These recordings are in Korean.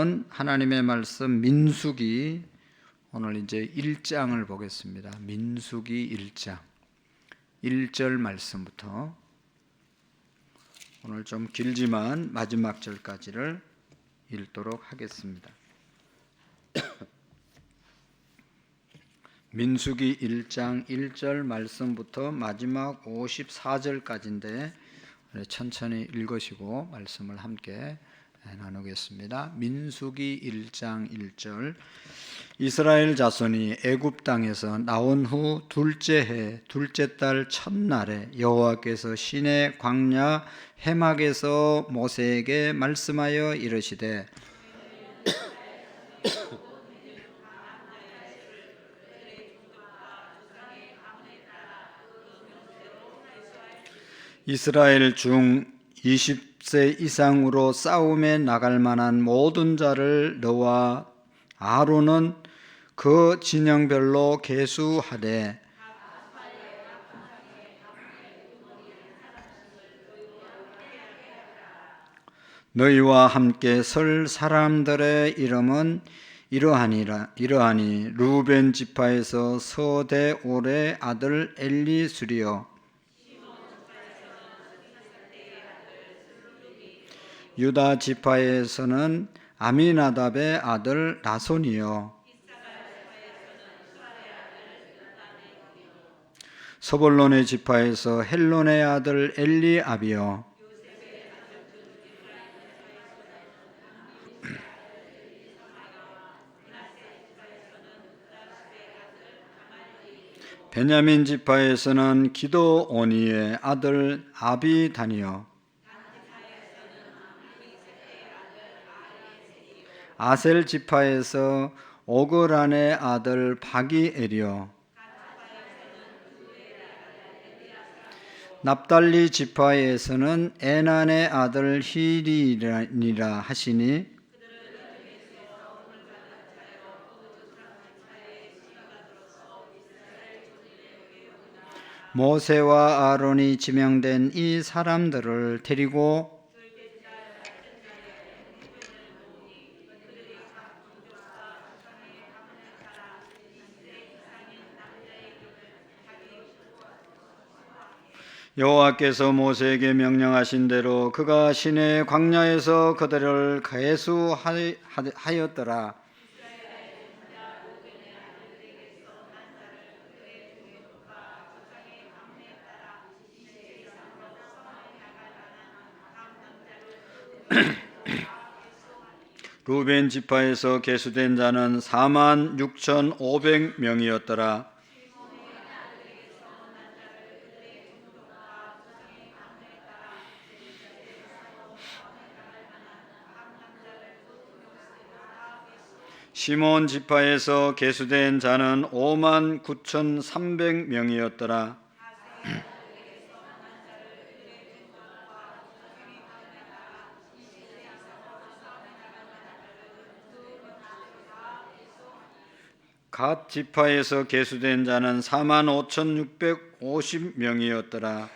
보는 하나님의 말씀 민수기, 오늘 이제 1장을 보겠습니다. 민수기 1장 1절 말씀부터, 오늘 좀 길지만 마지막 절까지를 읽도록 하겠습니다. 민수기 1장 1절 말씀부터 마지막 54절까지인데 천천히 읽으시고 말씀을 함께 나누겠습니다. 민수기 1장 1절. 이스라엘 자손이 애굽 땅에서 나온 후 둘째 해 둘째 달 첫날에 여호와께서 시내 광야 해막에서 모세에게 말씀하여 이르시되 이스라엘 중 20세 이상으로 싸움에 나갈 만한 모든 자를 너와 아론은 그 진영별로 계수하되 너희와 함께 설 사람들의 이름은 이러하니 루벤 지파에서 서대올의 아들 엘리수리요, 유다 지파에서는 아미나답의 아들 나손이요, 서불론의 지파에서 헬론의 아들 엘리압이요, 베냐민 지파에서는 기도오니의 아들 아비단이요, 아셀 지파에서 오그란의 아들 바기엘이요, 납달리 지파에서는 에난의 아들 히리니라 하시니 모세와 아론이 지명된 이 사람들을 데리고 여호와께서 모세에게 명령하신 대로 그가 시내 광야에서 그들을 계수하였더라. 루벤 지파에서 계수된 자는 46,500명이었더라. 시몬 지파에서 계수된 자는 59,300명이었더라. 갓 지파에서 계수된 자는 45,650명이었더라.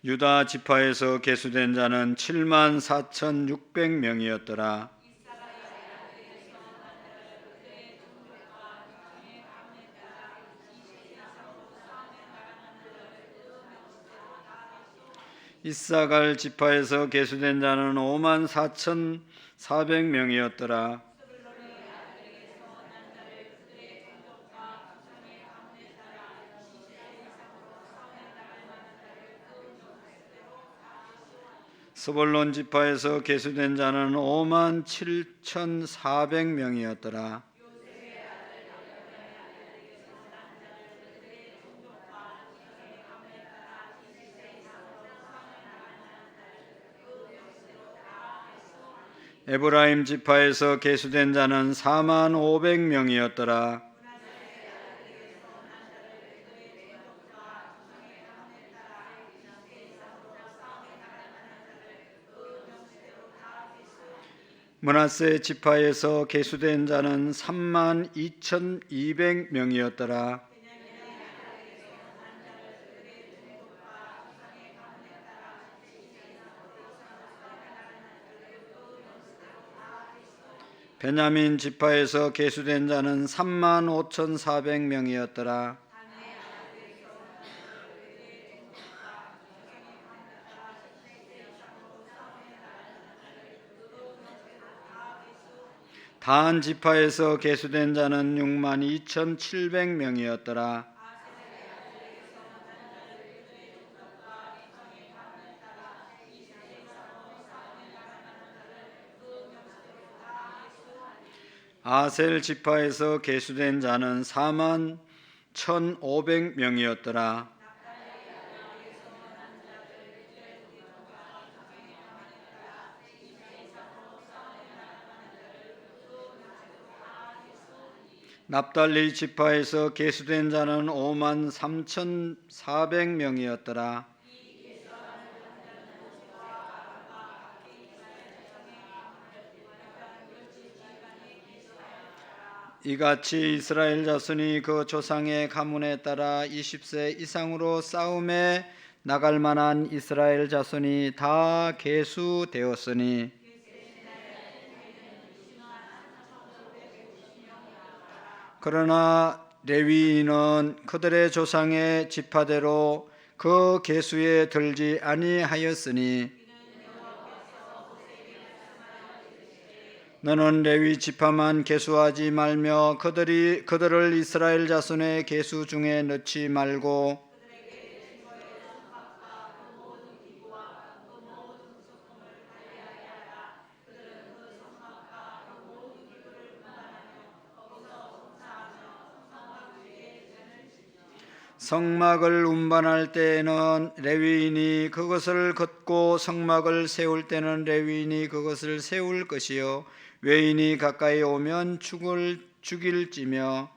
유다 지파에서 계수된 자는 74,600명이었더라. 이사갈 지파에서 계수된 자는 54,400명이었더라. 스불론 지파에서 계수된 자는 57,400명이었더라. 에브라임 지파에서 계수된 자는 45,000명이었더라. 므낫세 지파에서 계수된 자는 32,200명이었더라. 베냐민 지파에서 계수된 자는 35,400명이었더라. 단 지파에서 계수된 자는 62,700명이었더라. 아셀 지파에서 계수된 자는 41,500명이었더라. 납달리 지파에서 계수된 자는 53,400명이었더라. 이같이 이스라엘 자손이 그 조상의 가문에 따라 20세 이상으로 싸움에 나갈 만한 이스라엘 자손이 다 계수되었으니 그러나 레위인은 그들의 조상의 지파대로 그 계수에 들지 아니하였으니 너는 레위 지파만 계수하지 말며 그들을 이스라엘 자손의 계수 중에 넣지 말고 성막을 운반할 때에는 레위인이 그것을 걷고 성막을 세울 때는 레위인이 그것을 세울 것이요 외인이 가까이 오면 죽일지며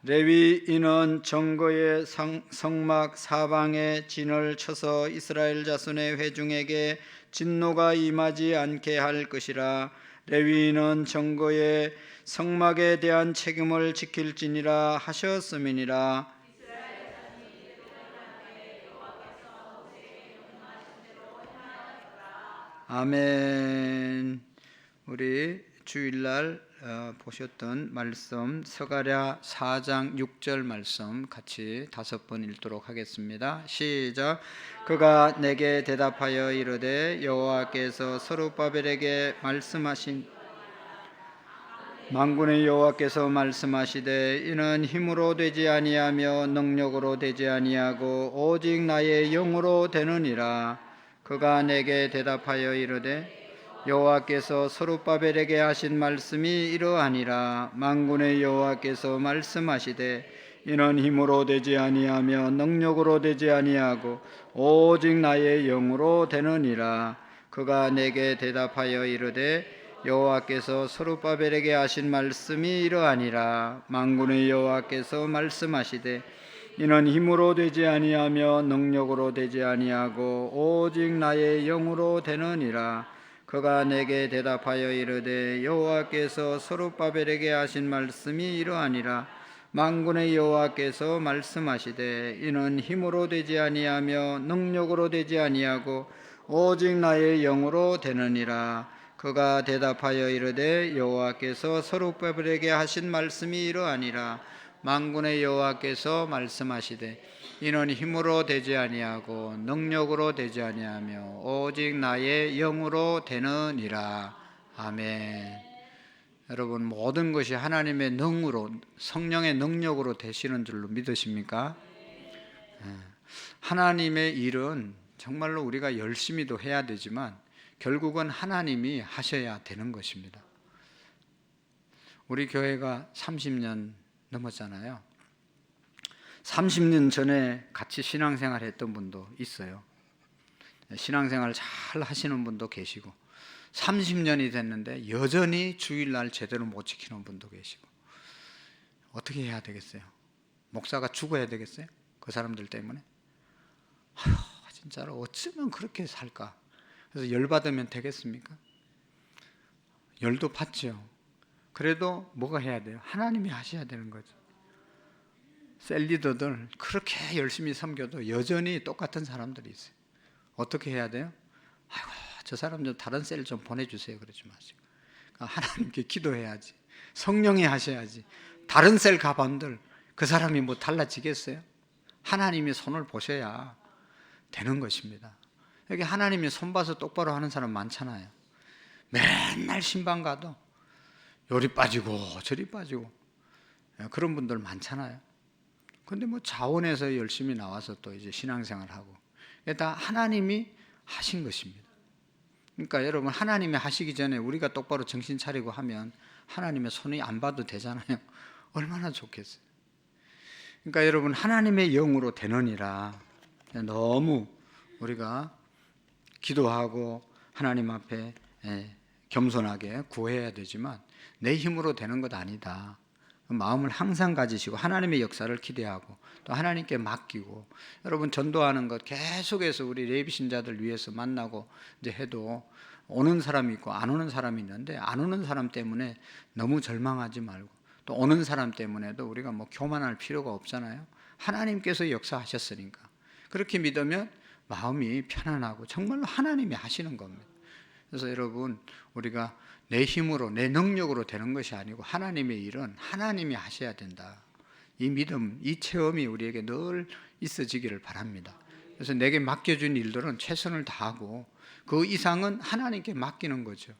레위인은 정거의 성막 사방에 진을 쳐서 이스라엘 자손의 회중에게 진노가 임하지 않게 할 것이라. 레위인은 정거의 성막에 대한 책임을 지킬지니라 하셨음이니라. 아멘. 우리 주일날 보셨던 말씀 스가랴 4장 6절 말씀 같이 5번 읽도록 하겠습니다. 시작. 그가 내게 대답하여 이르되 여호와께서 스룹바벨에게 말씀하신 만군의 여호와께서 말씀하시되 이는 힘으로 되지 아니하며 능력으로 되지 아니하고 오직 나의 영으로 되느니라. 그가 내게 대답하여 이르되 여호와께서 스룹바벨에게 하신 말씀이 이러하니라. 만군의 여호와께서 말씀하시되 이는 힘으로 되지 아니하며 능력으로 되지 아니하고 오직 나의 영으로 되느니라. 그가 내게 대답하여 이르되 여호와께서 스룹바벨에게 하신 말씀이 이러하니라. 만군의 여호와께서 말씀하시되 이는 힘으로 되지 아니하며 능력으로 되지 아니하고 오직 나의 영으로 되느니라. 그가 내게 대답하여 이르되 여호와께서 스룹바벨에게 하신 말씀이 이러하니라. 만군의 여호와께서 말씀하시되 이는 힘으로 되지 아니하며 능력으로 되지 아니하고 오직 나의 영으로 되느니라. 그가 대답하여 이르되 여호와께서 스룹바벨에게 하신 말씀이 이러하니라. 만군의 여호와께서 말씀하시되 이는 힘으로 되지 아니하고 능력으로 되지 아니하며 오직 나의 영으로 되느니라. 아멘. 여러분 모든 것이 하나님의 능으로 성령의 능력으로 되시는 줄로 믿으십니까? 하나님의 일은 정말로 우리가 열심히도 해야 되지만 결국은 하나님이 하셔야 되는 것입니다. 우리 교회가 30년 넘었잖아요. 30년 전에 같이 신앙생활 했던 분도 있어요. 신앙생활 잘 하시는 분도 계시고 30년이 됐는데 여전히 주일날 제대로 못 지키는 분도 계시고 어떻게 해야 되겠어요? 목사가 죽어야 되겠어요? 그 사람들 때문에? 진짜로 어쩌면 그렇게 살까? 그래서 열받으면 되겠습니까? 열도 받죠. 그래도 뭐가 해야 돼요? 하나님이 하셔야 되는 거죠. 셀리더들 그렇게 열심히 섬겨도 여전히 똑같은 사람들이 있어요. 어떻게 해야 돼요? 아이고, 저 사람 좀 다른 셀 좀 보내주세요. 그러지 마시고 하나님께 기도해야지. 성령이 하셔야지. 다른 셀 가반들 그 사람이 뭐 달라지겠어요? 하나님이 손을 보셔야 되는 것입니다. 여기 하나님이 손 봐서 똑바로 하는 사람 많잖아요. 맨날 신방 가도 요리 빠지고 저리 빠지고 그런 분들 많잖아요. 근데 뭐 자원에서 열심히 나와서 또 이제 신앙생활하고 다 하나님이 하신 것입니다. 그러니까 여러분, 하나님이 하시기 전에 우리가 똑바로 정신 차리고 하면 하나님의 손이 안 봐도 되잖아요. 얼마나 좋겠어요. 그러니까 여러분, 하나님의 영으로 되느니라 너무 우리가 기도하고 하나님 앞에 겸손하게 구해야 되지만 내 힘으로 되는 것 아니다. 마음을 항상 가지시고 하나님의 역사를 기대하고 또 하나님께 맡기고, 여러분 전도하는 것 계속해서 우리 레위 신자들 위해서 만나고 이제 해도 오는 사람이 있고 안 오는 사람이 있는데, 안 오는 사람 때문에 너무 절망하지 말고 또 오는 사람 때문에도 우리가 뭐 교만할 필요가 없잖아요. 하나님께서 역사하셨으니까 그렇게 믿으면 마음이 편안하고 정말로 하나님이 하시는 겁니다. 그래서 여러분, 우리가 내 힘으로 내 능력으로 되는 것이 아니고 하나님의 일은 하나님이 하셔야 된다. 이 믿음, 이 체험이 우리에게 늘 있어지기를 바랍니다. 그래서 내게 맡겨준 일들은 최선을 다하고 그 이상은 하나님께 맡기는 거죠.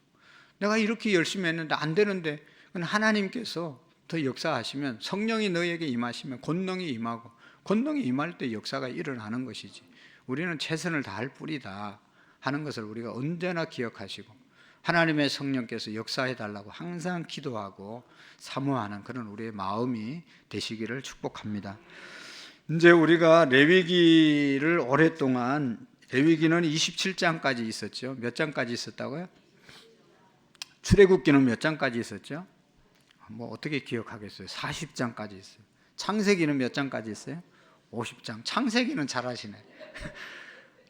내가 이렇게 열심히 했는데 안 되는데 그건 하나님께서 더 역사하시면, 성령이 너에게 임하시면 권능이 임하고, 권능이 임할 때 역사가 일어나는 것이지, 우리는 최선을 다할 뿐이다 하는 것을 우리가 언제나 기억하시고 하나님의 성령께서 역사해 달라고 항상 기도하고 사모하는 그런 우리의 마음이 되시기를 축복합니다. 이제 우리가 레위기를 오랫동안, 레위기는 27장까지 있었죠. 몇 장까지 있었다고요? 출애굽기는 몇 장까지 있었죠? 뭐 어떻게 기억하겠어요? 40장까지 있어요. 창세기는 몇 장까지 있어요? 50장. 창세기는 잘하시네.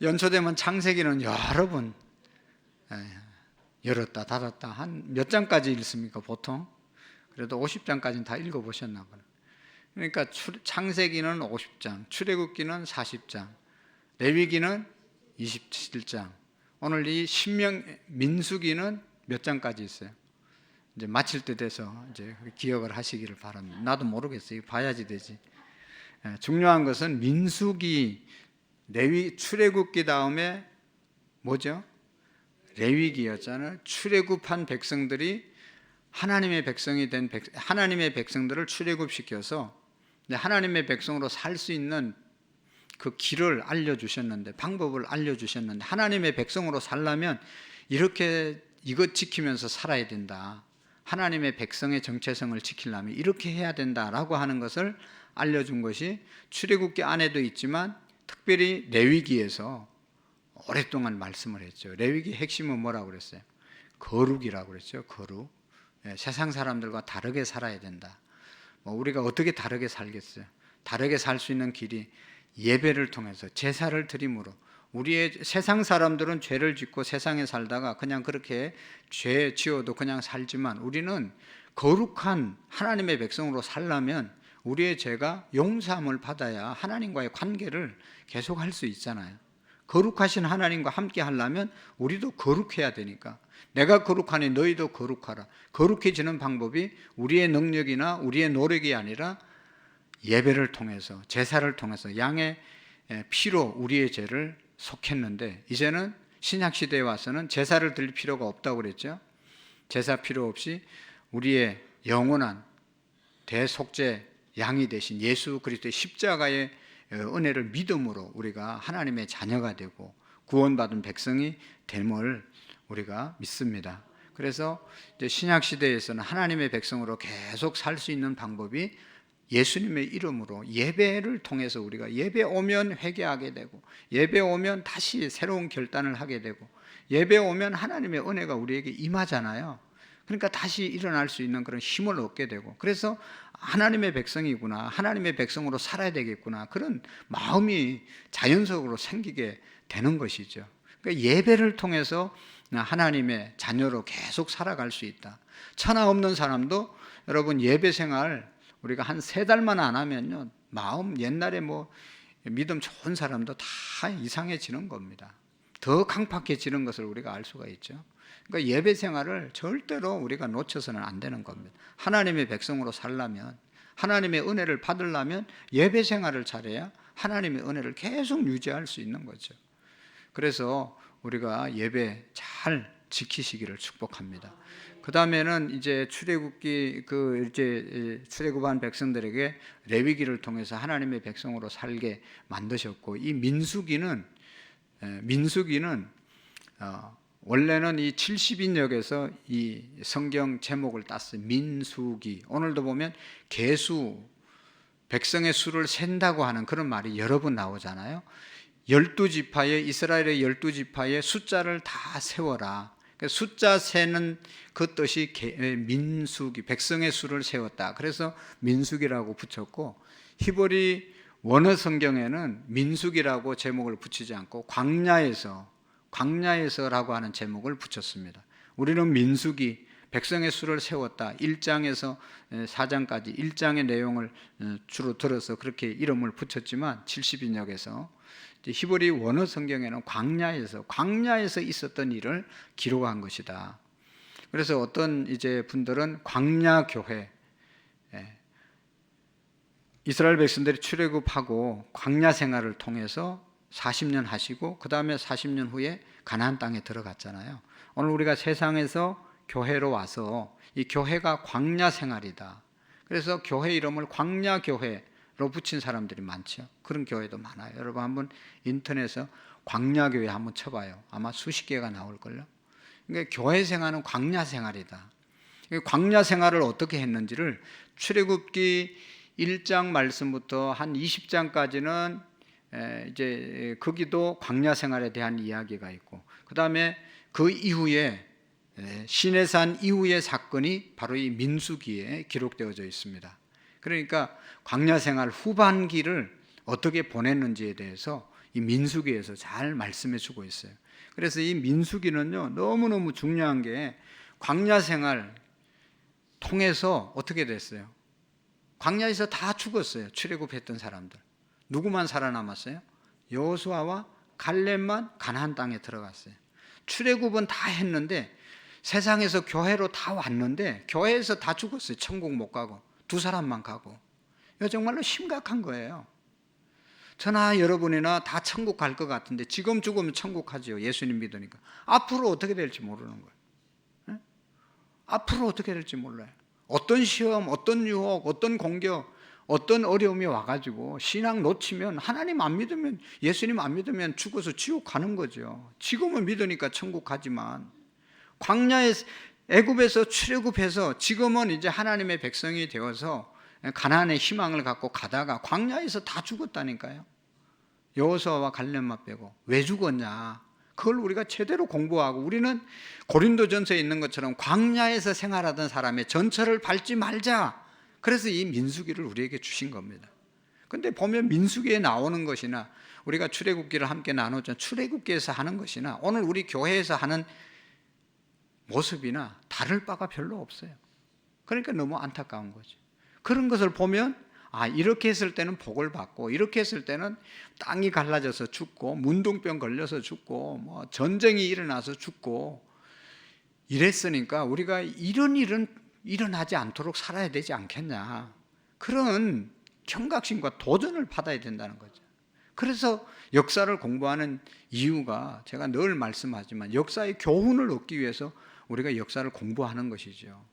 연초되면 창세기는 여러 번 열었다 닫았다 한 몇 장까지 읽습니까 보통? 그래도 50장까지는 다 읽어보셨나 봐요. 그러니까 창세기는 50장, 출애굽기는 40장, 레위기는 27장. 오늘 이 민수기는 몇 장까지 있어요? 이제 마칠 때 돼서 이제 기억을 하시기를 바랍니다. 나도 모르겠어요. 봐야지 되지. 중요한 것은 민수기, 출애굽기 다음에 뭐죠? 레위기였잖아요. 출애굽한 백성들이 하나님의 백성이 된 하나님의 백성들을 출애굽시켜서 하나님의 백성으로 살 수 있는 그 길을 알려주셨는데, 방법을 알려주셨는데, 하나님의 백성으로 살려면 이렇게 이것 지키면서 살아야 된다, 하나님의 백성의 정체성을 지키려면 이렇게 해야 된다라고 하는 것을 알려준 것이 출애굽기 안에도 있지만 특별히 레위기에서 오랫동안 말씀을 했죠. 레위기 핵심은 뭐라고 그랬어요? 거룩이라고 그랬죠. 거룩. 세상 사람들과 다르게 살아야 된다. 우리가 어떻게 다르게 살겠어요? 다르게 살 수 있는 길이 예배를 통해서 제사를 드림으로. 우리의 세상 사람들은 죄를 짓고 세상에 살다가 그냥 그렇게 죄 지어도 그냥 살지만, 우리는 거룩한 하나님의 백성으로 살려면 우리의 죄가 용서함을 받아야 하나님과의 관계를 계속할 수 있잖아요. 거룩하신 하나님과 함께 하려면 우리도 거룩해야 되니까, 내가 거룩하니 너희도 거룩하라. 거룩해지는 방법이 우리의 능력이나 우리의 노력이 아니라 예배를 통해서, 제사를 통해서 양의 피로 우리의 죄를 속했는데, 이제는 신약시대에 와서는 제사를 드릴 필요가 없다고 그랬죠. 제사 필요 없이 우리의 영원한 대속죄 양이 되신 예수 그리스도의 십자가의 은혜를 믿음으로 우리가 하나님의 자녀가 되고 구원받은 백성이 됨을 우리가 믿습니다. 그래서 이제 신약 시대에서는 하나님의 백성으로 계속 살 수 있는 방법이 예수님의 이름으로 예배를 통해서, 우리가 예배 오면 회개하게 되고, 예배 오면 다시 새로운 결단을 하게 되고, 예배 오면 하나님의 은혜가 우리에게 임하잖아요. 그러니까 다시 일어날 수 있는 그런 힘을 얻게 되고, 그래서 하나님의 백성이구나, 하나님의 백성으로 살아야 되겠구나, 그런 마음이 자연적으로 생기게 되는 것이죠. 그러니까 예배를 통해서 하나님의 자녀로 계속 살아갈 수 있다. 천하 없는 사람도 여러분 예배 생활 우리가 한 3달만 안 하면요, 마음, 옛날에 뭐 믿음 좋은 사람도 다 이상해지는 겁니다. 더 강팍해지는 것을 우리가 알 수가 있죠. 그러니까 예배 생활을 절대로 우리가 놓쳐서는 안 되는 겁니다. 하나님의 백성으로 살려면, 하나님의 은혜를 받으려면 예배 생활을 잘해야 하나님의 은혜를 계속 유지할 수 있는 거죠. 그래서 우리가 예배 잘 지키시기를 축복합니다. 그 다음에는 이제 출애굽기 이제 출애굽한 백성들에게 레위기를 통해서 하나님의 백성으로 살게 만드셨고, 이 민수기는 원래는 이 70인역에서 이 성경 제목을 땄어요. 민수기. 오늘도 보면 계수, 백성의 수를 센다고 하는 그런 말이 여러 번 나오잖아요. 12지파의, 이스라엘의 12지파의 숫자를 다 세워라. 숫자 세는 그 뜻이 민수기, 백성의 수를 세웠다. 그래서 민수기라고 붙였고, 히브리 원어 성경에는 민수기라고 제목을 붙이지 않고 광야에서라고 하는 제목을 붙였습니다. 우리는 민수기, 백성의 수를 세웠다, 1장에서 4장까지 1장의 내용을 주로 들어서 그렇게 이름을 붙였지만, 70인역에서 히브리 원어 성경에는 광야에서 있었던 일을 기록한 것이다. 그래서 어떤 이제 분들은 광야 교회, 이스라엘 백성들이 출애굽하고 광야 생활을 통해서 40년 하시고 그 다음에 40년 후에 가나안 땅에 들어갔잖아요. 오늘 우리가 세상에서 교회로 와서 이 교회가 광야 생활이다. 그래서 교회 이름을 광야 교회로 붙인 사람들이 많죠. 그런 교회도 많아요. 여러분 한번 인터넷에서 광야 교회 한번 쳐봐요. 아마 수십 개가 나올걸요. 그러니까 교회 생활은 광야 생활이다. 광야 생활을 어떻게 했는지를 출애굽기 1장 말씀부터 한 20장까지는 이제 거기도 광야 생활에 대한 이야기가 있고, 그 다음에 그 이후에 시내산 이후의 사건이 바로 이 민수기에 기록되어져 있습니다. 그러니까 광야 생활 후반기를 어떻게 보냈는지에 대해서 이 민수기에서 잘 말씀해 주고 있어요. 그래서 이 민수기는요, 너무너무 중요한 게 광야 생활 통해서 어떻게 됐어요? 광야에서 다 죽었어요. 출애굽했던 사람들. 누구만 살아남았어요? 여호수아와 갈렙만 가나안 땅에 들어갔어요. 출애굽은 다 했는데, 세상에서 교회로 다 왔는데 교회에서 다 죽었어요. 천국 못 가고 2사람만 가고. 이거 정말로 심각한 거예요. 저나 여러분이나 다 천국 갈 것 같은데, 지금 죽으면 천국 가죠. 예수님 믿으니까. 앞으로 어떻게 될지 모르는 거예요. 네? 앞으로 어떻게 될지 몰라요. 어떤 시험, 어떤 유혹, 어떤 공격, 어떤 어려움이 와가지고 신앙 놓치면, 하나님 안 믿으면, 예수님 안 믿으면 죽어서 지옥 가는 거죠. 지금은 믿으니까 천국 가지만, 광야에 애굽에서 출애굽해서 지금은 이제 하나님의 백성이 되어서 가나안의 희망을 갖고 가다가 광야에서 다 죽었다니까요. 여호수아와 갈렙만 빼고. 왜 죽었냐? 그걸 우리가 제대로 공부하고, 우리는 고린도전서에 있는 것처럼 광야에서 생활하던 사람의 전철을 밟지 말자. 그래서 이 민수기를 우리에게 주신 겁니다. 근데 보면 민수기에 나오는 것이나, 우리가 출애굽기를 함께 나눴죠. 출애굽기에서 하는 것이나 오늘 우리 교회에서 하는 모습이나 다를 바가 별로 없어요. 그러니까 너무 안타까운 거죠. 그런 것을 보면, 이렇게 했을 때는 복을 받고, 이렇게 했을 때는 땅이 갈라져서 죽고, 문둥병 걸려서 죽고, 뭐 전쟁이 일어나서 죽고, 이랬으니까 우리가 이런 일은 일어나지 않도록 살아야 되지 않겠냐, 그런 경각심과 도전을 받아야 된다는 거죠. 그래서 역사를 공부하는 이유가, 제가 늘 말씀하지만 역사의 교훈을 얻기 위해서 우리가 역사를 공부하는 것이죠.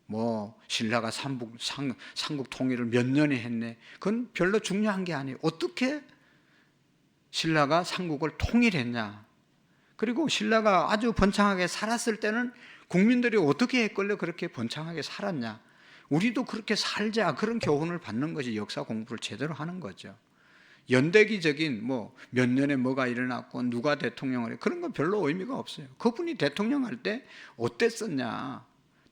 뭐 신라가 삼국 통일을 몇 년에 했네, 그건 별로 중요한 게 아니에요. 어떻게 신라가 삼국을 통일했냐, 그리고 신라가 아주 번창하게 살았을 때는 국민들이 어떻게 했길래 그렇게 번창하게 살았냐, 우리도 그렇게 살자, 그런 교훈을 받는 것이 역사 공부를 제대로 하는 거죠. 연대기적인 뭐 몇 년에 뭐가 일어났고 누가 대통령을 해, 그런 건 별로 의미가 없어요. 그분이 대통령 할 때 어땠었냐,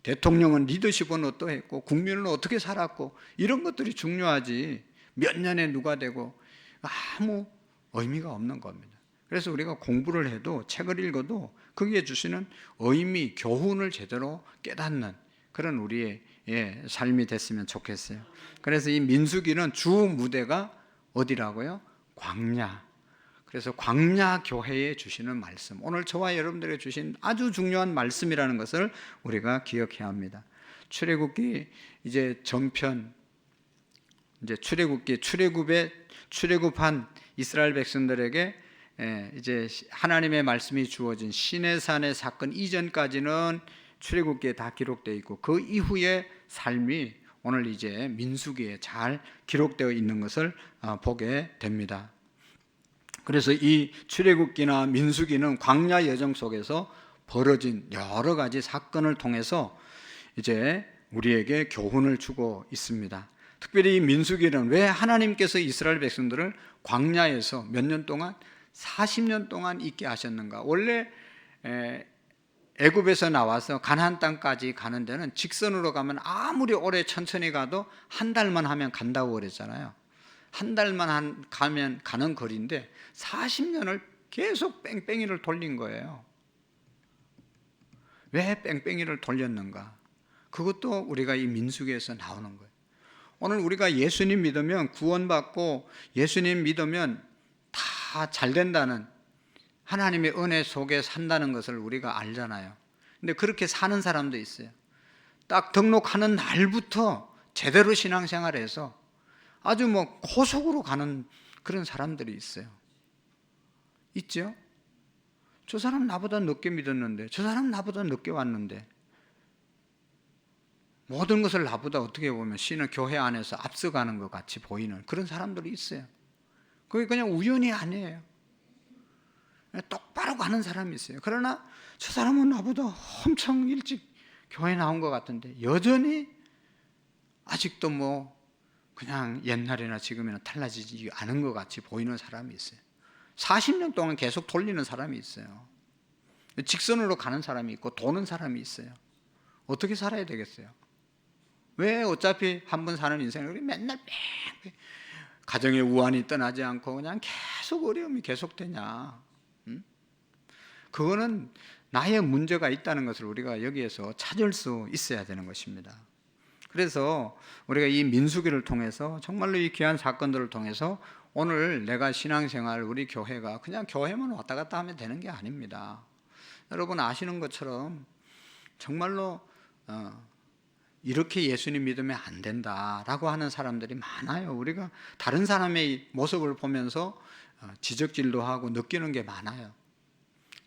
대통령은 리더십은 어떠했고 국민은 어떻게 살았고 이런 것들이 중요하지 몇 년에 누가 되고 아무 의미가 없는 겁니다. 그래서 우리가 공부를 해도 책을 읽어도 거기에 주시는 의미, 교훈을 제대로 깨닫는 그런 우리의 삶이 됐으면 좋겠어요. 그래서 이 민수기는 주 무대가 어디라고요? 광야. 그래서 광야 교회에 주시는 말씀, 오늘 저와 여러분들에게 주신 아주 중요한 말씀이라는 것을 우리가 기억해야 합니다. 출애굽기 이제 전편, 이제 출애굽한 이스라엘 백성들에게 이제 하나님의 말씀이 주어진 시내산의 사건 이전까지는 출애굽기에 다 기록되어 있고 그 이후의 삶이 오늘 이제 민수기에 잘 기록되어 있는 것을 보게 됩니다. 그래서 이 출애굽기나 민수기는 광야 여정 속에서 벌어진 여러 가지 사건을 통해서 이제 우리에게 교훈을 주고 있습니다. 특별히 이 민수기는 왜 하나님께서 이스라엘 백성들을 광야에서 몇 년 동안 40년 동안 있게 하셨는가? 원래 애굽에서 나와서 가나안 땅까지 가는 데는 직선으로 가면 아무리 오래 천천히 가도 한 달만 하면 간다고 그랬잖아요. 한 달만 가면 가는 거리인데 40년을 계속 뺑뺑이를 돌린 거예요. 왜 뺑뺑이를 돌렸는가? 그것도 우리가 이 민수기에서 나오는 거예요. 오늘 우리가 예수님 믿으면 구원받고 예수님 믿으면 다 잘 된다는 하나님의 은혜 속에 산다는 것을 우리가 알잖아요. 근데 그렇게 사는 사람도 있어요. 딱 등록하는 날부터 제대로 신앙생활해서 아주 뭐 고속으로 가는 그런 사람들이 있어요. 있죠? 저 사람 나보다 늦게 믿었는데, 저 사람 나보다 늦게 왔는데, 모든 것을 나보다 어떻게 보면 신은 교회 안에서 앞서가는 것 같이 보이는 그런 사람들이 있어요. 그게 그냥 우연이 아니에요. 똑바로 가는 사람이 있어요. 그러나 저 사람은 나보다 엄청 일찍 교회 나온 것 같은데 여전히 아직도 뭐 그냥 옛날이나 지금이나 달라지지 않은 것 같이 보이는 사람이 있어요. 40년 동안 계속 돌리는 사람이 있어요. 직선으로 가는 사람이 있고 도는 사람이 있어요. 어떻게 살아야 되겠어요? 왜 어차피 한 번 사는 인생을 맨날 뺑뺑 가정의 우환이 떠나지 않고 그냥 계속 어려움이 계속되냐? 그거는 나의 문제가 있다는 것을 우리가 여기에서 찾을 수 있어야 되는 것입니다. 그래서 우리가 이 민수기를 통해서 정말로 이 귀한 사건들을 통해서 오늘 내가 신앙생활 우리 교회가 그냥 교회만 왔다 갔다 하면 되는 게 아닙니다. 여러분 아시는 것처럼 정말로 이렇게 예수님 믿으면 안 된다라고 하는 사람들이 많아요. 우리가 다른 사람의 모습을 보면서 지적질도 하고 느끼는 게 많아요.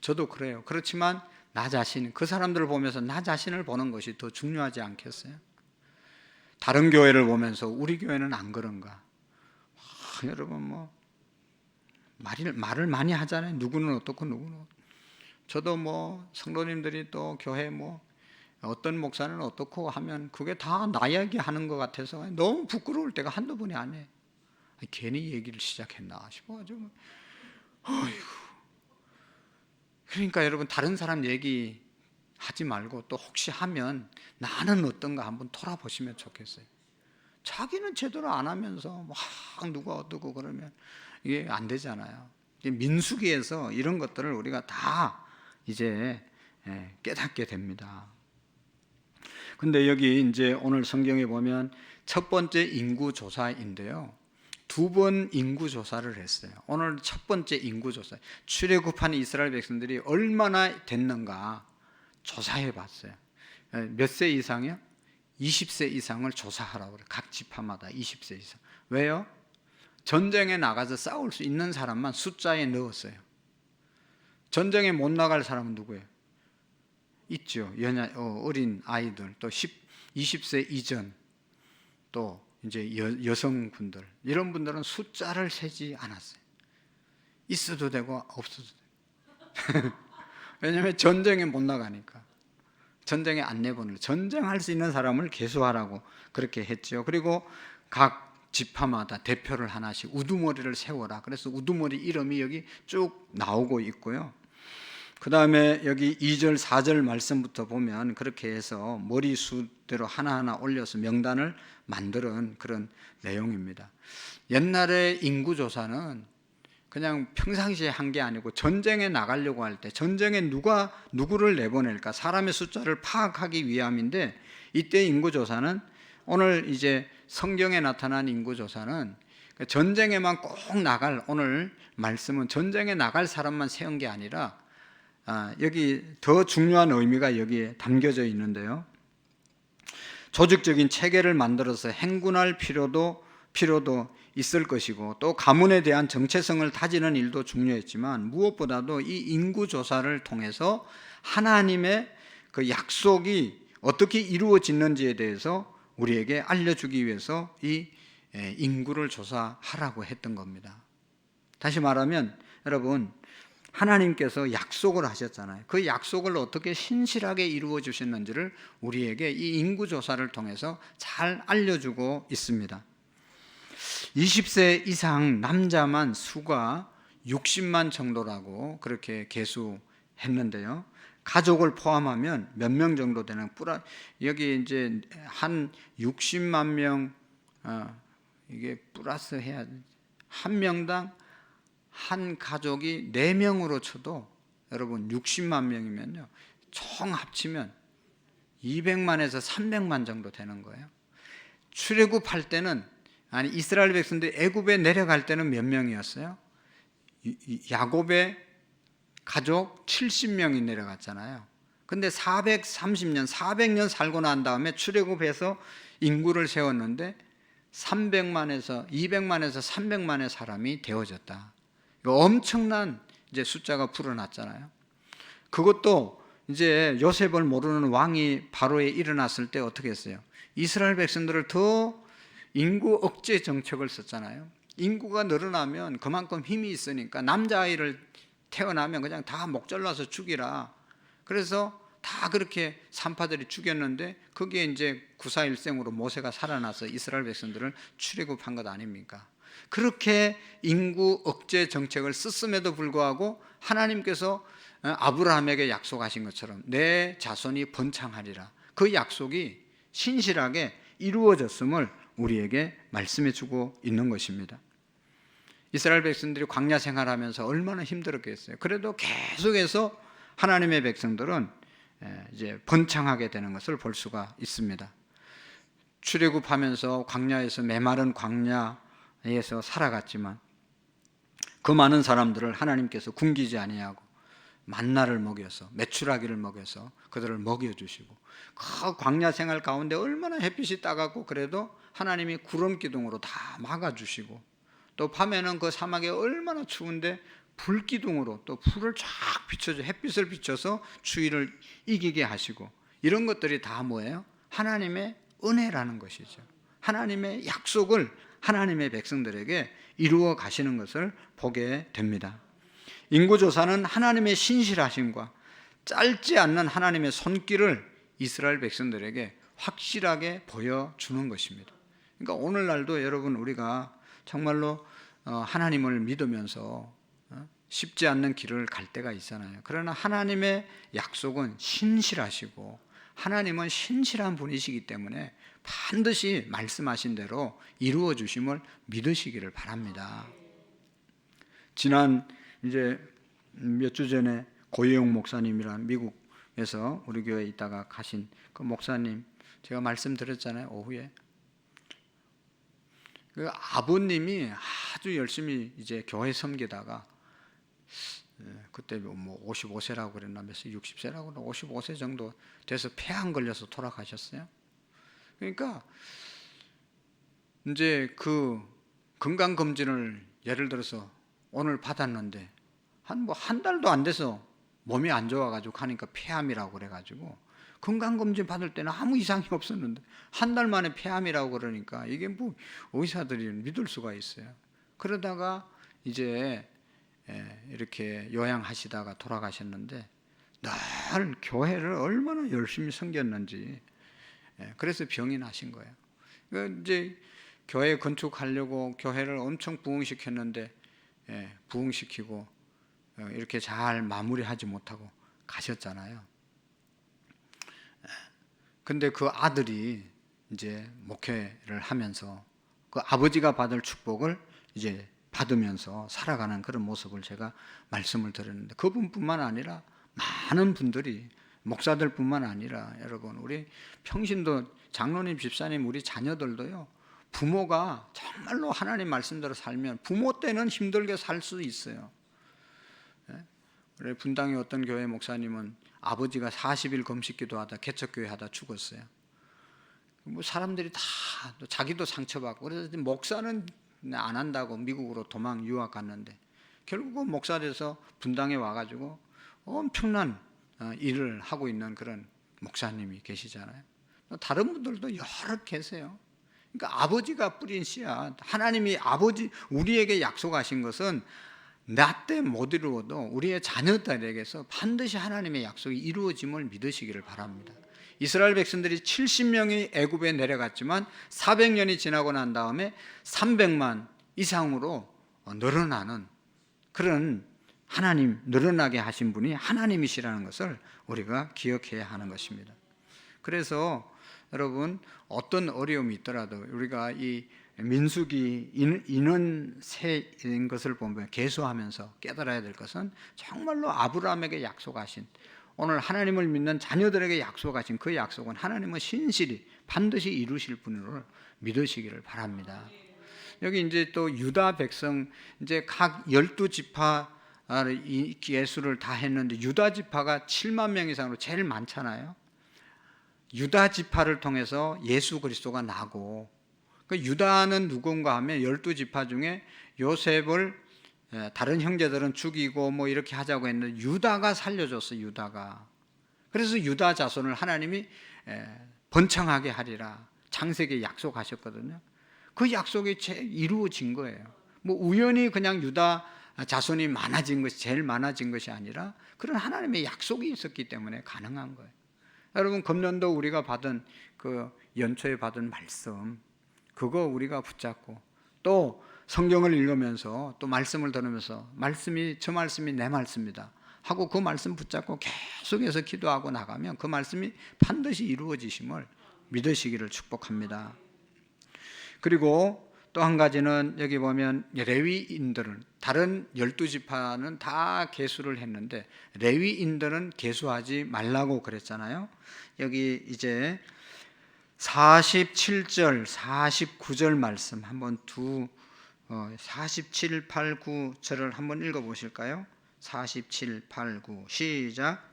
저도 그래요. 그렇지만 나 자신, 그 사람들을 보면서 나 자신을 보는 것이 더 중요하지 않겠어요? 다른 교회를 보면서 우리 교회는 안 그런가? 여러분 뭐 말을 많이 하잖아요. 누구는 어떻고 누구는. 저도 뭐 성도님들이 또 교회 뭐 어떤 목사는 어떻고 하면 그게 다 나 이야기 하는 것 같아서 너무 부끄러울 때가 한두 번이 아니에요. 괜히 얘기를 시작했나 싶어가지고 어이구. 그러니까 여러분 다른 사람 얘기 하지 말고 또 혹시 하면 나는 어떤가 한번 돌아보시면 좋겠어요. 자기는 제대로 안 하면서 막 누가 어떠고 그러면 이게 안 되잖아요. 민수기에서 이런 것들을 우리가 다 이제 깨닫게 됩니다. 근데 여기 이제 오늘 성경에 보면 첫 번째 인구조사인데요. 두 번 인구조사를 했어요. 오늘 첫 번째 인구조사. 출애굽한 이스라엘 백성들이 얼마나 됐는가 조사해 봤어요. 몇 세 이상이요? 20세 이상을 조사하라고 그래요. 각 지파마다 20세 이상. 왜요? 전쟁에 나가서 싸울 수 있는 사람만 숫자에 넣었어요. 전쟁에 못 나갈 사람은 누구예요? 있죠. 어린 아이들, 또 20세 이전, 또 이제 여성분들, 이런 분들은 숫자를 세지 않았어요. 있어도 되고 없어도 돼요. 왜냐하면 전쟁에 못 나가니까. 전쟁에 안 내보내요. 전쟁할 수 있는 사람을 계수하라고 그렇게 했죠. 그리고 각 지파마다 대표를 하나씩 우두머리를 세워라. 그래서 우두머리 이름이 여기 쭉 나오고 있고요. 그 다음에 여기 2절 4절 말씀부터 보면 그렇게 해서 머리수대로 하나하나 올려서 명단을 만드는 그런 내용입니다. 옛날에 인구조사는 그냥 평상시에 한 게 아니고 전쟁에 나가려고 할 때 전쟁에 누가 누구를 내보낼까 사람의 숫자를 파악하기 위함인데, 이때 인구조사는 오늘 이제 성경에 나타난 인구조사는 전쟁에만 꼭 나갈, 오늘 말씀은 전쟁에 나갈 사람만 세운 게 아니라 여기 더 중요한 의미가 여기에 담겨져 있는데요. 조직적인 체계를 만들어서 행군할 필요도 있을 것이고, 또 가문에 대한 정체성을 다지는 일도 중요했지만, 무엇보다도 이 인구조사를 통해서 하나님의 그 약속이 어떻게 이루어지는지에 대해서 우리에게 알려주기 위해서 이 인구를 조사하라고 했던 겁니다. 다시 말하면 여러분, 하나님께서 약속을 하셨잖아요. 그 약속을 어떻게 신실하게 이루어 주셨는지를 우리에게 이 인구조사를 통해서 잘 알려주고 있습니다. 20세 이상 남자만 수가 60만 정도라고 그렇게 계수했는데요. 가족을 포함하면 몇 명 정도 되는 여기 이제 한 60만 명 이게 플러스 해야 한 명당 한 가족이 4명으로 쳐도 여러분 60만 명이면요 총 합치면 200만에서 300만 정도 되는 거예요. 출애굽할 때는 이스라엘 백성들이 애굽에 내려갈 때는 몇 명이었어요? 야곱의 가족 70명이 내려갔잖아요. 근데 400년 살고 난 다음에 출애굽해서 인구를 세웠는데 200만에서 300만의 사람이 되어졌다. 엄청난 이제 숫자가 불어났잖아요. 그것도 이제 요셉을 모르는 왕이 바로에 일어났을 때 어떻게 했어요? 이스라엘 백성들을 더 인구 억제 정책을 썼잖아요. 인구가 늘어나면 그만큼 힘이 있으니까 남자아이를 태어나면 그냥 다 목 잘라서 죽이라. 그래서 다 그렇게 산파들이 죽였는데, 그게 이제 구사일생으로 모세가 살아나서 이스라엘 백성들을 출애굽한 것 아닙니까? 그렇게 인구 억제 정책을 썼음에도 불구하고 하나님께서 아브라함에게 약속하신 것처럼 내 자손이 번창하리라, 그 약속이 신실하게 이루어졌음을 우리에게 말씀해 주고 있는 것입니다. 이스라엘 백성들이 광야 생활하면서 얼마나 힘들었겠어요. 그래도 계속해서 하나님의 백성들은 이제 번창하게 되는 것을 볼 수가 있습니다. 출애굽하면서 광야에서 메마른 광야에서 살아갔지만 그 많은 사람들을 하나님께서 굶기지 아니하고 만나를 먹여서, 메추라기를 먹여서 그들을 먹여주시고, 그 광야 생활 가운데 얼마나 햇빛이 따갑고 그래도 하나님이 구름 기둥으로 다 막아주시고, 또 밤에는 그 사막에 얼마나 추운데 불 기둥으로 또 불을 쫙 비춰줘, 햇빛을 비춰서 추위를 이기게 하시고, 이런 것들이 다 뭐예요? 하나님의 은혜라는 것이죠. 하나님의 약속을 하나님의 백성들에게 이루어 가시는 것을 보게 됩니다. 인구조사는 하나님의 신실하심과 짧지 않는 하나님의 손길을 이스라엘 백성들에게 확실하게 보여주는 것입니다. 그러니까 오늘날도 여러분, 우리가 정말로 하나님을 믿으면서 쉽지 않는 길을 갈 때가 있잖아요. 그러나 하나님의 약속은 신실하시고 하나님은 신실한 분이시기 때문에 반드시 말씀하신 대로 이루어 주심을 믿으시기를 바랍니다. 지난 이제 몇 주 전에 고예용 목사님이란 미국에서 우리 교회에 있다가 가신 그 목사님, 제가 말씀드렸잖아요, 오후에. 그 아버님이 아주 열심히 이제 교회 섬기다가 그때 뭐 55세라고 그랬나, 몇 세, 60세라고 그랬나, 55세 정도 돼서 폐암 걸려서 돌아가셨어요. 그러니까 이제 그 건강 검진을 예를 들어서 오늘 받았는데 한 달도 안 돼서 몸이 안 좋아가지고 하니까 폐암이라고 그래가지고, 건강검진 받을 때는 아무 이상이 없었는데 한 달 만에 폐암이라고 그러니까 이게 뭐 의사들이 믿을 수가 있어요. 그러다가 이제 이렇게 요양하시다가 돌아가셨는데 늘 교회를 얼마나 열심히 섬겼는지, 그래서 병이 나신 거예요. 이제 교회 건축하려고 교회를 엄청 부흥시켰는데 부흥시키고 이렇게 잘 마무리하지 못하고 가셨잖아요. 근데 그 아들이 이제 목회를 하면서 그 아버지가 받을 축복을 이제 받으면서 살아가는 그런 모습을 제가 말씀을 드렸는데, 그분뿐만 아니라 많은 분들이, 목사들뿐만 아니라 여러분, 우리 평신도 장로님, 집사님, 우리 자녀들도요, 부모가 정말로 하나님 말씀대로 살면 부모 때는 힘들게 살 수 있어요. 우리 분당의 어떤 교회 목사님은 아버지가 40일 금식기도 하다 개척교회 하다 죽었어요. 뭐 사람들이 다 자기도 상처받고, 그래서 목사는 안 한다고 미국으로 도망 유학 갔는데 결국은 목사 돼서 분당에 와가지고 엄청난 일을 하고 있는 그런 목사님이 계시잖아요. 다른 분들도 여러 계세요. 그러니까 아버지가 뿌린 씨앗, 하나님이 아버지 우리에게 약속하신 것은 나 때 못 이루어도 우리의 자녀들에게서 반드시 하나님의 약속이 이루어짐을 믿으시기를 바랍니다. 이스라엘 백성들이 70명이 애굽에 내려갔지만 400년이 지나고 난 다음에 300만 이상으로 늘어나는 그런, 하나님 늘어나게 하신 분이 하나님이시라는 것을 우리가 기억해야 하는 것입니다. 그래서 여러분, 어떤 어려움이 있더라도 우리가 이 민수기 인원 세인 것을 보면 계수하면서 깨달아야 될 것은 정말로 아브라함에게 약속하신, 오늘 하나님을 믿는 자녀들에게 약속하신 그 약속은 하나님은 신실히 반드시 이루실 분으로 믿으시기를 바랍니다. 여기 이제 또 유다 백성, 이제 각 12지파 예수를 다 했는데 유다 지파가 7만 명 이상으로 제일 많잖아요. 유다 지파를 통해서 예수 그리스도가 나고, 그 유다는 누군가 하면 12지파 중에 요셉을 다른 형제들은 죽이고 뭐 이렇게 하자고 했는데 유다가 살려줬어요. 유다가. 그래서 유다 자손을 하나님이 번창하게 하리라 창세기에 약속하셨거든요. 그 약속이 이루어진 거예요. 뭐 우연히 그냥 유다 자손이 많아진 것이, 제일 많아진 것이 아니라 그런 하나님의 약속이 있었기 때문에 가능한 거예요. 여러분, 금년도 우리가 받은 그 연초에 받은 말씀, 그거 우리가 붙잡고 또 성경을 읽으면서 또 말씀을 들으면서 저 말씀이 내 말씀이다 하고 그 말씀 붙잡고 계속해서 기도하고 나가면 그 말씀이 반드시 이루어지심을 믿으시기를 축복합니다. 그리고 또 한 가지는 여기 보면 레위인들은, 다른 12지파는 다 계수를 했는데 레위인들은 계수하지 말라고 그랬잖아요. 여기 이제 47절, 49절 말씀 한번 47, 8, 9절을 한번 읽어보실까요? 47, 8, 9 시작.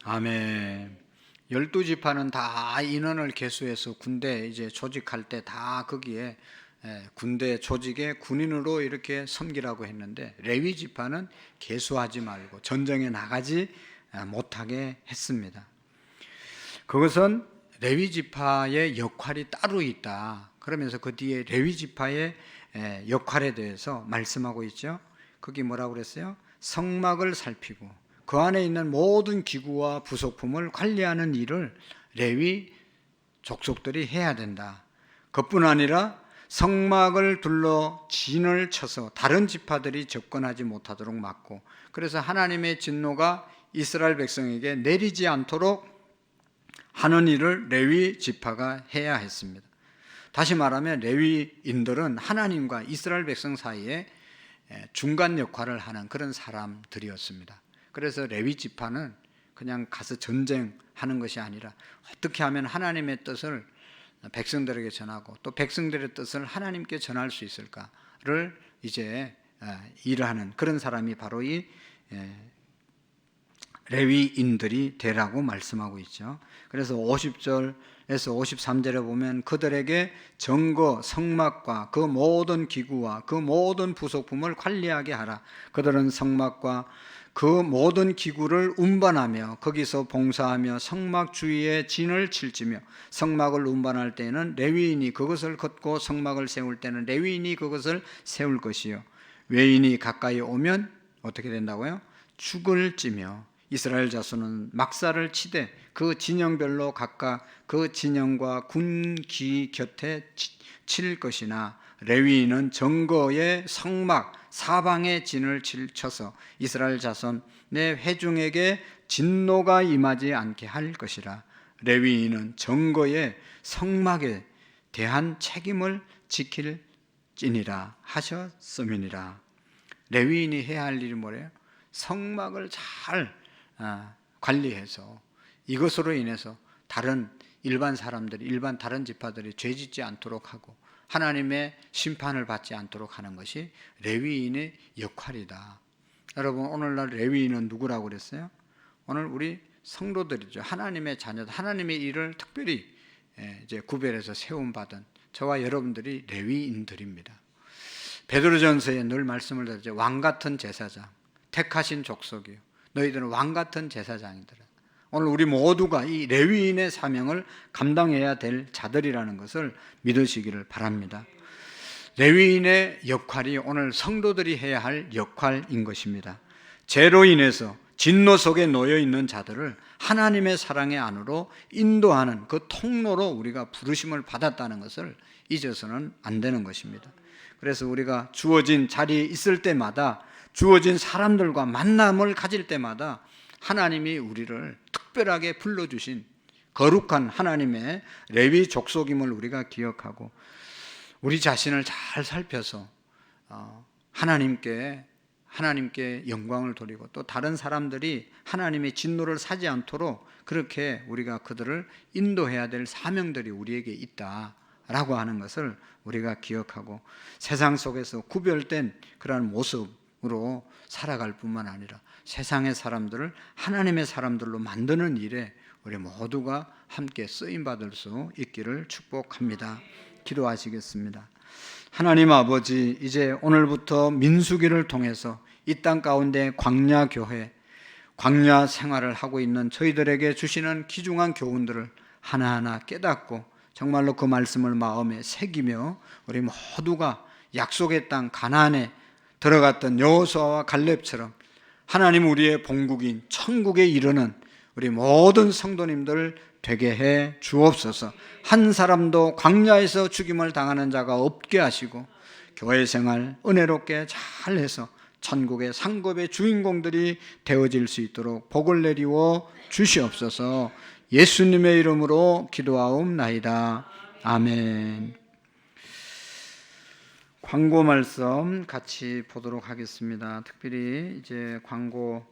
아멘. 12지파는 다 인원을 계수해서 군대 이제 조직할 때 다 거기에 군대 조직에 군인으로 이렇게 섬기라고 했는데, 레위 지파는 계수하지 말고 전쟁에 나가지 못하게 했습니다. 그것은 레위 지파의 역할이 따로 있다. 그러면서 그 뒤에 레위 지파의 역할에 대해서 말씀하고 있죠. 거기 뭐라고 그랬어요? 성막을 살피고 그 안에 있는 모든 기구와 부속품을 관리하는 일을 레위 족속들이 해야 된다. 그뿐 아니라 성막을 둘러 진을 쳐서 다른 지파들이 접근하지 못하도록 막고, 그래서 하나님의 진노가 이스라엘 백성에게 내리지 않도록 하는 일을 레위 지파가 해야 했습니다. 다시 말하면 레위인들은 하나님과 이스라엘 백성 사이에 중간 역할을 하는 그런 사람들이었습니다. 그래서 레위 지파는 그냥 가서 전쟁하는 것이 아니라 어떻게 하면 하나님의 뜻을 백성들에게 전하고 또 백성들의 뜻을 하나님께 전할 수 있을까를 이제 일하는 그런 사람이 바로 이 레위인들이 되라고 말씀하고 있죠. 그래서 50절에서 53절에 보면 그들에게 전거 성막과 그 모든 기구와 그 모든 부속품을 관리하게 하라. 그들은 성막과 그 모든 기구를 운반하며 거기서 봉사하며 성막 주위에 진을 칠지며, 성막을 운반할 때는 레위인이 그것을 걷고 성막을 세울 때는 레위인이 그것을 세울 것이요, 외인이 가까이 오면 어떻게 된다고요? 죽을 찌며 이스라엘 자손은 막사를 치되 그 진영별로 각각 그 진영과 군기 곁에 칠 것이나 레위인은 정거의 성막 사방에 진을 쳐서 이스라엘 자손 내 회중에게 진노가 임하지 않게 할 것이라. 레위인은 정거의 성막에 대한 책임을 지킬지니라 하셨음이니라. 레위인이 해야 할 일이 뭐래요? 성막을 잘 관리해서 이것으로 인해서 다른 일반 사람들이, 일반 다른 지파들이 죄짓지 않도록 하고 하나님의 심판을 받지 않도록 하는 것이 레위인의 역할이다. 여러분, 오늘날 레위인은 누구라고 그랬어요? 오늘 우리 성도들이죠. 하나님의 자녀들, 하나님의 일을 특별히 이제 구별해서 세움받은 저와 여러분들이 레위인들입니다. 베드로전서에 늘 말씀을 드리죠. 왕같은 제사장, 택하신 족속이요, 너희들은 왕같은 제사장이더라. 오늘 우리 모두가 이 레위인의 사명을 감당해야 될 자들이라는 것을 믿으시기를 바랍니다. 레위인의 역할이 오늘 성도들이 해야 할 역할인 것입니다. 죄로 인해서 진노 속에 놓여 있는 자들을 하나님의 사랑의 안으로 인도하는 그 통로로 우리가 부르심을 받았다는 것을 잊어서는 안 되는 것입니다. 그래서 우리가 주어진 자리에 있을 때마다, 주어진 사람들과 만남을 가질 때마다 하나님이 우리를 특별하게 불러주신 거룩한 하나님의 레위 족속임을 우리가 기억하고 우리 자신을 잘 살펴서 하나님께 영광을 돌리고 또 다른 사람들이 하나님의 진노를 사지 않도록 그렇게 우리가 그들을 인도해야 될 사명들이 우리에게 있다라고 하는 것을 우리가 기억하고 세상 속에서 구별된 그러한 모습으로 살아갈 뿐만 아니라 세상의 사람들을 하나님의 사람들로 만드는 일에 우리 모두가 함께 쓰임받을 수 있기를 축복합니다. 기도하시겠습니다. 하나님 아버지, 이제 오늘부터 민수기를 통해서 이 땅 가운데 광야 교회, 광야 생활을 하고 있는 저희들에게 주시는 귀중한 교훈들을 하나하나 깨닫고 정말로 그 말씀을 마음에 새기며 우리 모두가 약속의 땅 가나안에 들어갔던 여호수아와 갈렙처럼 하나님 우리의 본국인 천국에 이르는 우리 모든 성도님들 되게 해 주옵소서. 한 사람도 광야에서 죽임을 당하는 자가 없게 하시고 교회 생활 은혜롭게 잘해서 천국의 상급의 주인공들이 되어질 수 있도록 복을 내리워 주시옵소서. 예수님의 이름으로 기도하옵나이다. 아멘. 광고 말씀 같이 보도록 하겠습니다. 특별히 이제 광고